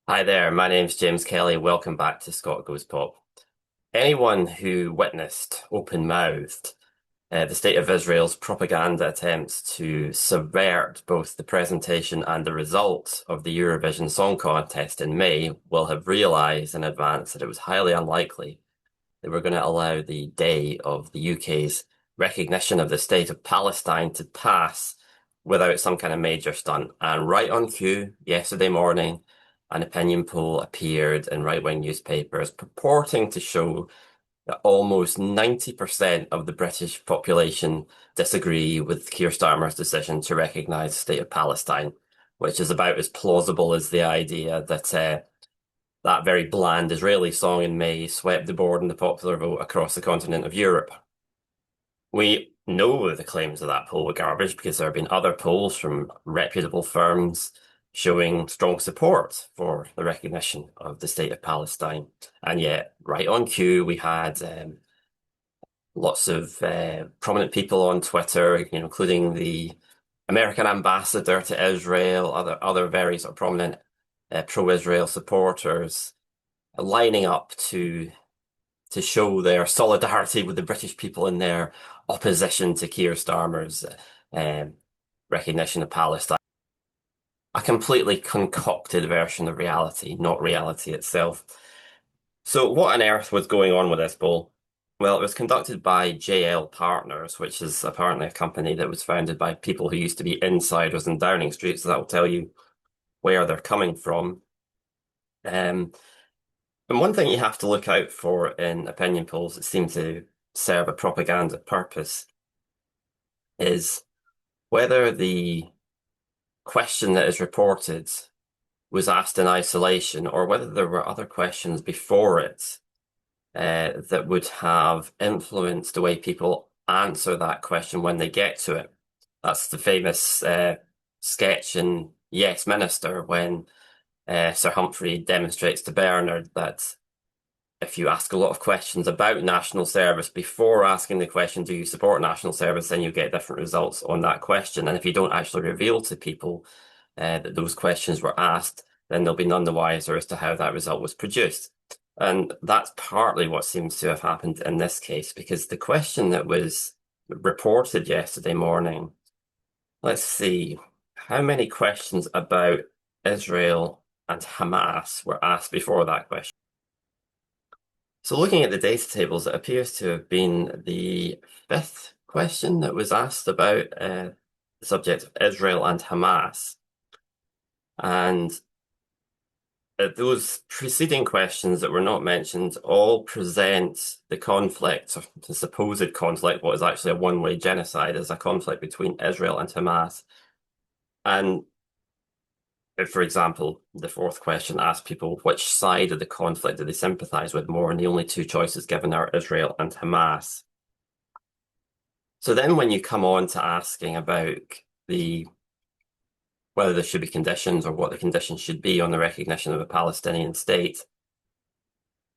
Hi there, my name's James Kelly. Welcome back to Scott Goes Pop. Anyone who witnessed open-mouthed the State of Israel's propaganda attempts to subvert both the presentation and the results of the Eurovision Song Contest in May will have realised in advance that it was highly unlikely they were going to allow the day of the UK's recognition of the State of Palestine to pass without some kind of major stunt. And right on cue, yesterday morning, an opinion poll appeared in right-wing newspapers purporting to show that almost 90% of the British population disagree with Keir Starmer's decision to recognise the State of Palestine, which is about as plausible as the idea that that very bland Israeli song in May swept the board in the popular vote across the continent of Europe. We know the claims of that poll were garbage because there have been other polls from reputable firms showing strong support for the recognition of the State of Palestine. And yet, right on cue, we had lots of prominent people on Twitter, including the American ambassador to Israel, other very sort of prominent pro-Israel supporters lining up to show their solidarity with the British people in their opposition to Keir Starmer's recognition of Palestine. A completely concocted version of reality, not reality itself. So what on earth was going on with this poll? Well, it was conducted by JL Partners, which is apparently a company that was founded by people who used to be insiders in Downing Street, so that will tell you where they're coming from. And one thing you have to look out for in opinion polls that seem to serve a propaganda purpose is whether the question that is reported was asked in isolation or whether there were other questions before it that would have influenced the way people answer that question when they get to it. That's the famous sketch in Yes, Minister when Sir Humphrey demonstrates to Bernard that if you ask a lot of questions about national service before asking the question, do you support national service, then you get different results on that question. And if you don't actually reveal to people that those questions were asked, then they'll be none the wiser as to how that result was produced. And that's partly what seems to have happened in this case, because the question that was reported yesterday morning, let's see, how many questions about Israel and Hamas were asked before that question? So looking at the data tables, it appears to have been the fifth question that was asked about the subject of Israel and Hamas. And those preceding questions that were not mentioned all present the conflict, or the supposed conflict, what is actually a one-way genocide, as a conflict between Israel and Hamas. And for example, the fourth question asked people which side of the conflict do they sympathize with more, and the only two choices given are Israel and Hamas. So then when you come on to asking about whether there should be conditions or what the conditions should be on the recognition of a Palestinian state,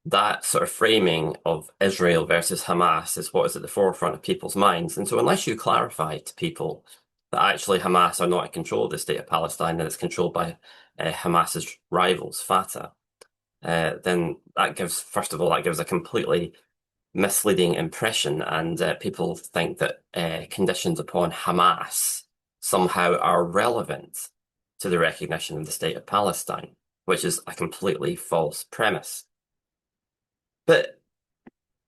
that sort of framing of Israel versus Hamas is what is at the forefront of people's minds. And so unless you clarify to people that actually Hamas are not in control of the state of Palestine, that it's controlled by Hamas's rivals, Fatah, then that gives, first of all, that gives a completely misleading impression, and people think that conditions upon Hamas somehow are relevant to the recognition of the state of Palestine, which is a completely false premise. But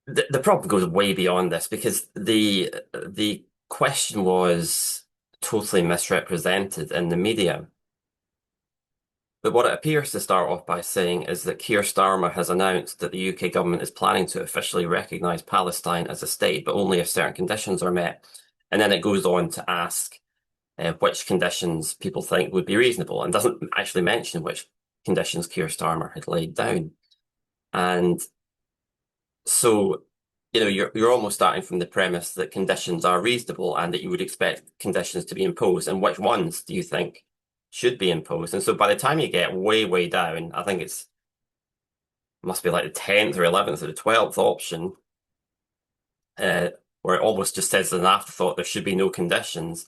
the problem goes way beyond this, because the question was totally misrepresented in the media. But what it appears to start off by saying is that Keir Starmer has announced that the UK government is planning to officially recognise Palestine as a state, but only if certain conditions are met. And then it goes on to ask which conditions people think would be reasonable, and doesn't actually mention which conditions Keir Starmer had laid down. And so, you're almost starting from the premise that conditions are reasonable and that you would expect conditions to be imposed, and which ones do you think should be imposed? And so by the time you get way, way down, I think must be like the 10th or 11th or the 12th option, where it almost just says as an afterthought there should be no conditions.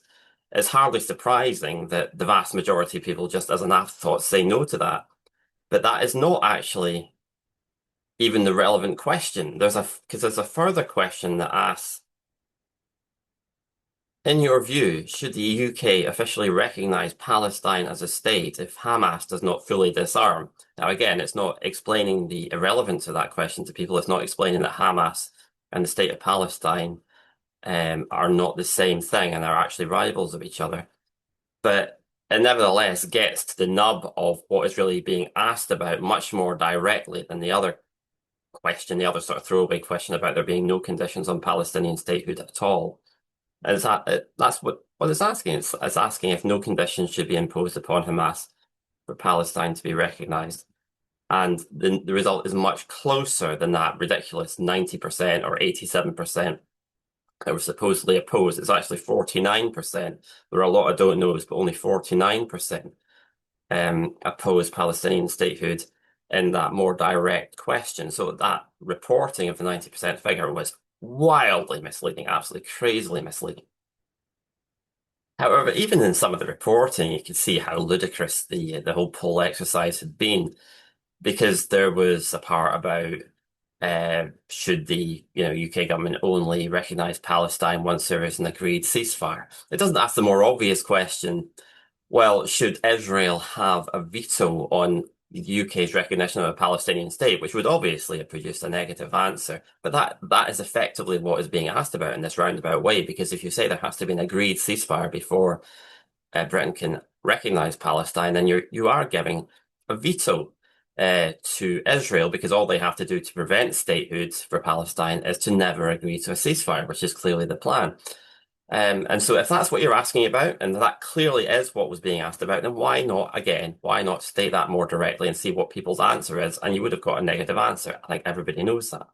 it's hardly surprising that the vast majority of people just as an afterthought say no to that. But that is not actually even the relevant question. There's a further question that asks, in your view, should the UK officially recognize Palestine as a state if Hamas does not fully disarm? Now, again, it's not explaining the irrelevance of that question to people. It's not explaining that Hamas and the State of Palestine are not the same thing and are actually rivals of each other. But it nevertheless gets to the nub of what is really being asked about much more directly than the other question, the other sort of throwaway question about there being no conditions on Palestinian statehood at all. And that's what it's asking. It's asking if no conditions should be imposed upon Hamas for Palestine to be recognized. And the result is much closer than that ridiculous 90% or 87% that were supposedly opposed. It's actually 49%. There are a lot of don't knows, but only 49% oppose Palestinian statehood in that more direct question. So that reporting of the 90% figure was wildly misleading, absolutely crazily misleading. However, even in some of the reporting, you could see how ludicrous the whole poll exercise had been, because there was a part about should the UK government only recognise Palestine once there is an agreed ceasefire. It doesn't ask the more obvious question, well, should Israel have a veto on the UK's recognition of a Palestinian state, which would obviously have produced a negative answer. But that is effectively what is being asked about in this roundabout way, because if you say there has to be an agreed ceasefire before Britain can recognise Palestine, then you are giving a veto to Israel, because all they have to do to prevent statehood for Palestine is to never agree to a ceasefire, which is clearly the plan. And so if that's what you're asking about, and that clearly is what was being asked about, then why not state that more directly and see what people's answer is? And you would have got a negative answer. I think everybody knows that.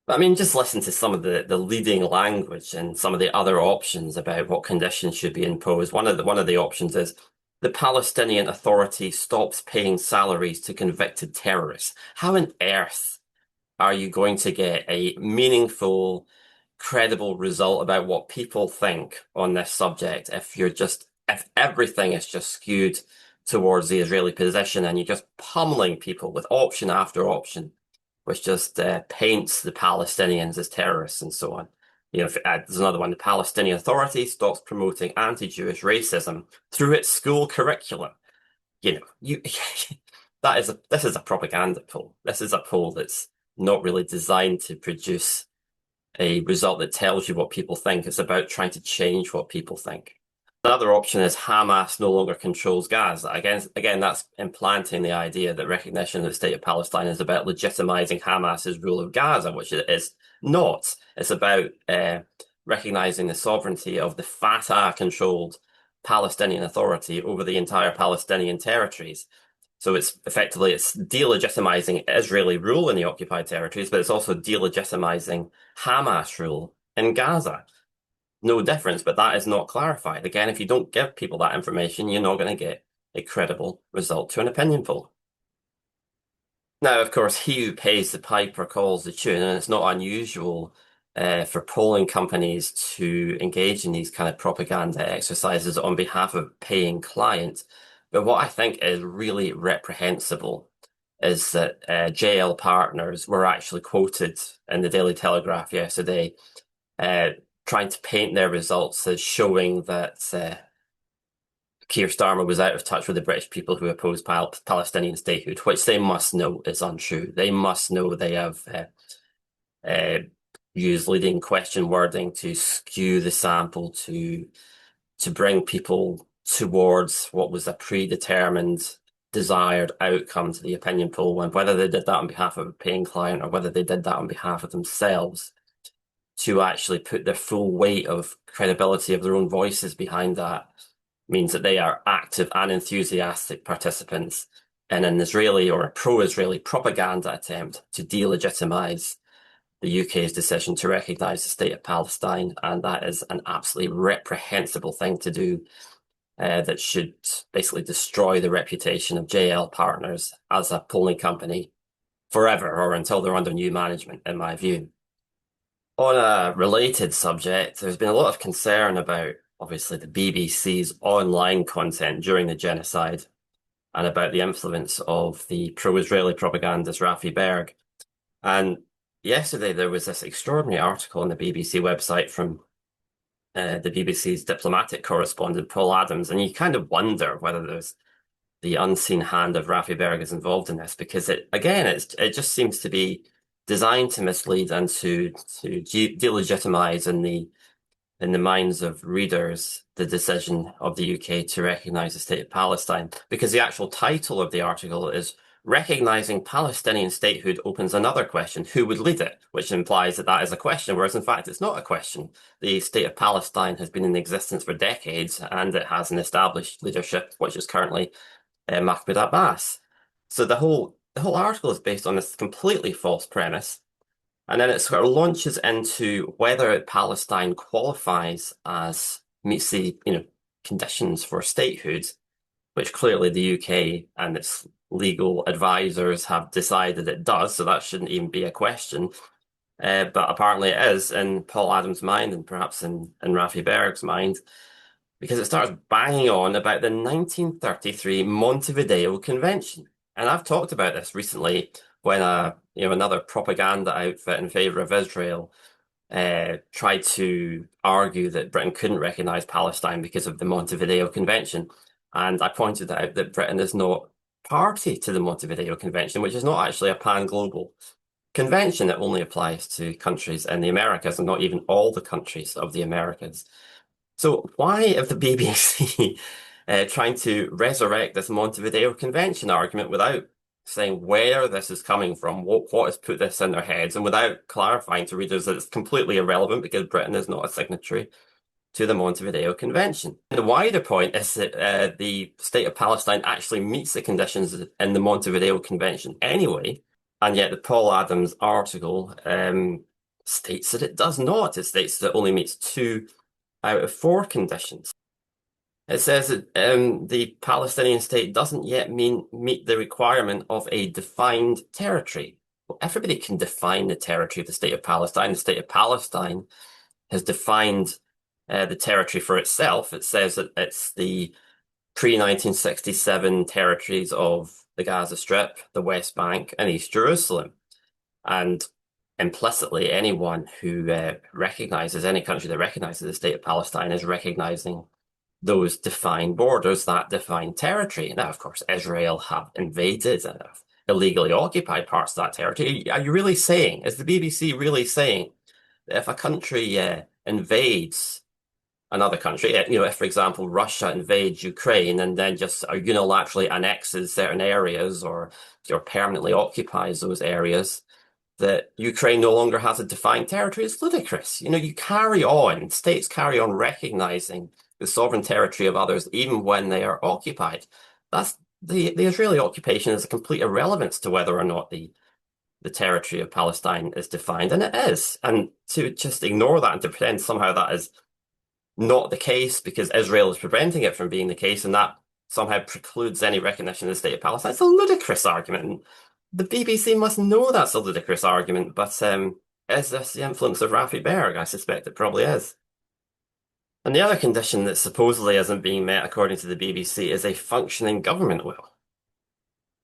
But I mean, just listen to some of the leading language and some of the other options about what conditions should be imposed. One of the options is the Palestinian Authority stops paying salaries to convicted terrorists. How on earth are you going to get a meaningful, credible result about what people think on this subject if everything is just skewed towards the Israeli position and you're just pummeling people with option after option, which just paints the Palestinians as terrorists and so on. There's another one. The Palestinian Authority stops promoting anti-Jewish racism through its school curriculum. You this is a propaganda poll. This is a poll that's not really designed to produce a result that tells you what people think. It's about trying to change what people think. Another option is Hamas no longer controls Gaza. Again, that's implanting the idea that recognition of the State of Palestine is about legitimizing Hamas's rule of Gaza, which it is not. It's about recognizing the sovereignty of the Fatah-controlled Palestinian Authority over the entire Palestinian territories. So it's delegitimizing Israeli rule in the occupied territories, but it's also delegitimizing Hamas rule in Gaza. No difference, but that is not clarified. Again, if you don't give people that information, you're not going to get a credible result to an opinion poll. Now, of course, he who pays the piper calls the tune, and it's not unusual for polling companies to engage in these kind of propaganda exercises on behalf of paying clients. But what I think is really reprehensible is that JL Partners were actually quoted in the Daily Telegraph yesterday trying to paint their results as showing that Keir Starmer was out of touch with the British people who oppose Palestinian statehood, which they must know is untrue. They must know they have used leading question wording to skew the sample to bring people towards what was a predetermined desired outcome to the opinion poll, and whether they did that on behalf of a paying client or whether they did that on behalf of themselves, to actually put the full weight of credibility of their own voices behind that means that they are active and enthusiastic participants in an Israeli or a pro-Israeli propaganda attempt to delegitimize the UK's decision to recognise the State of Palestine, and that is an absolutely reprehensible thing to do that should basically destroy the reputation of JL Partners as a polling company forever, or until they're under new management, in my view. On a related subject, there's been a lot of concern about obviously the BBC's online content during the genocide and about the influence of the pro-Israeli propagandist Rafi Berg. And yesterday there was this extraordinary article on the BBC website from the BBC's diplomatic correspondent Paul Adams, and you kind of wonder whether there's the unseen hand of Rafi Berg is involved in this, because it just seems to be designed to mislead and to delegitimize in the minds of readers the decision of the UK to recognise the State of Palestine, because the actual title of the article is Recognizing Palestinian Statehood opens another question, who would lead it? Which implies that that is a question, whereas in fact it's not a question. The State of Palestine has been in existence for decades and it has an established leadership, which is currently Mahmoud Abbas. So the whole article is based on this completely false premise. And then it sort of launches into whether Palestine qualifies as meets the, conditions for statehood, which clearly the UK and its legal advisors have decided it does, so that shouldn't even be a question. But apparently it is in Paul Adams' mind and perhaps in Rafi Berg's mind, because it starts banging on about the 1933 Montevideo Convention. And I've talked about this recently when another propaganda outfit in favor of Israel tried to argue that Britain couldn't recognize Palestine because of the Montevideo Convention. And I pointed out that Britain is not party to the Montevideo Convention, which is not actually a pan-global convention that only applies to countries in the Americas and not even all the countries of the Americas. So why have the BBC trying to resurrect this Montevideo Convention argument without saying where this is coming from, what has put this in their heads, and without clarifying to readers that it's completely irrelevant because Britain is not a signatory to the Montevideo Convention? And the wider point is that the State of Palestine actually meets the conditions in the Montevideo Convention anyway, and yet the Paul Adams article states that it does not. It states that it only meets 2 out of 4 conditions. It says that the Palestinian state doesn't yet meet the requirement of a defined territory. Well, everybody can define the territory of the State of Palestine. The State of Palestine has defined the territory for itself. It says that it's the pre-1967 territories of the Gaza Strip, the West Bank, and East Jerusalem. And implicitly, anyone who recognizes any country that recognizes the State of Palestine is recognizing those defined borders, that defined territory. Now, of course, Israel have invaded and have illegally occupied parts of that territory. Are you really saying, is the BBC really saying that if a country invades another country, if, for example, Russia invades Ukraine and then just unilaterally annexes certain areas or permanently occupies those areas, that Ukraine no longer has a defined territory? It's ludicrous. States carry on recognizing the sovereign territory of others, even when they are occupied. That's the Israeli occupation is a complete irrelevance to whether or not the territory of Palestine is defined, and it is. And to just ignore that and to pretend somehow that is not the case because Israel is preventing it from being the case, and that somehow precludes any recognition of the State of Palestine, it's a ludicrous argument. The BBC must know that's a ludicrous argument, but is this the influence of Rafi Berg? I suspect it probably is. And the other condition that supposedly isn't being met, according to the BBC, is a functioning government will.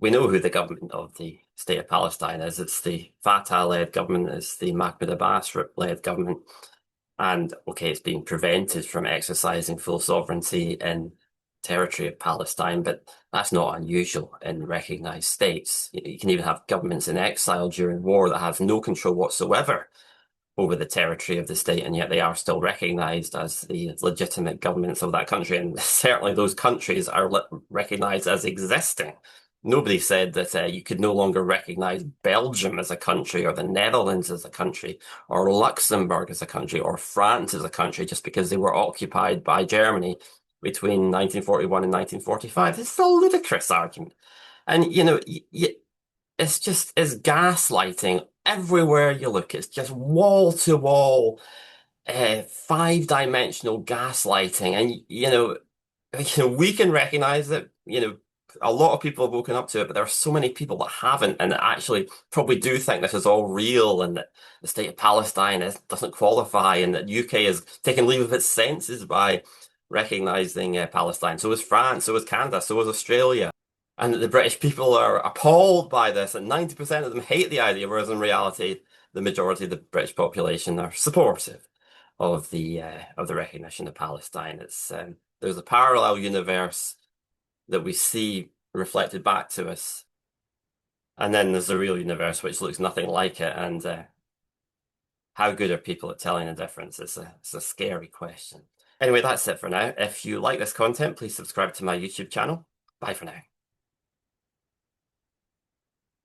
We know who the government of the State of Palestine is. It's the Fatah-led government, it's the Mahmoud Abbas-led government. And, okay, it's being prevented from exercising full sovereignty in territory of Palestine, but that's not unusual in recognized states. You can even have governments in exile during war that have no control whatsoever over the territory of the state, and yet they are still recognized as the legitimate governments of that country. And certainly those countries are recognized as existing. Nobody said that you could no longer recognize Belgium as a country or the Netherlands as a country or Luxembourg as a country or France as a country just because they were occupied by Germany between 1941 and 1945. It's a ludicrous argument. And, it's gaslighting everywhere you look. It's just wall-to-wall, 5-dimensional gaslighting. And, we can recognize that, a lot of people have woken up to it, but there are so many people that haven't and that actually probably do think this is all real and that the State of Palestine doesn't qualify and that UK is taking leave of its senses by recognizing Palestine. So was France, so was Canada, so was Australia. And the British people are appalled by this, and 90% of them hate the idea, whereas in reality, the majority of the British population are supportive of the recognition of Palestine. It's there's a parallel universe that we see reflected back to us, and then there's the real universe which looks nothing like it. And how good are people at telling the difference? It's a scary question. Anyway, that's it for now. If you like this content, please subscribe to my YouTube channel. Bye for now.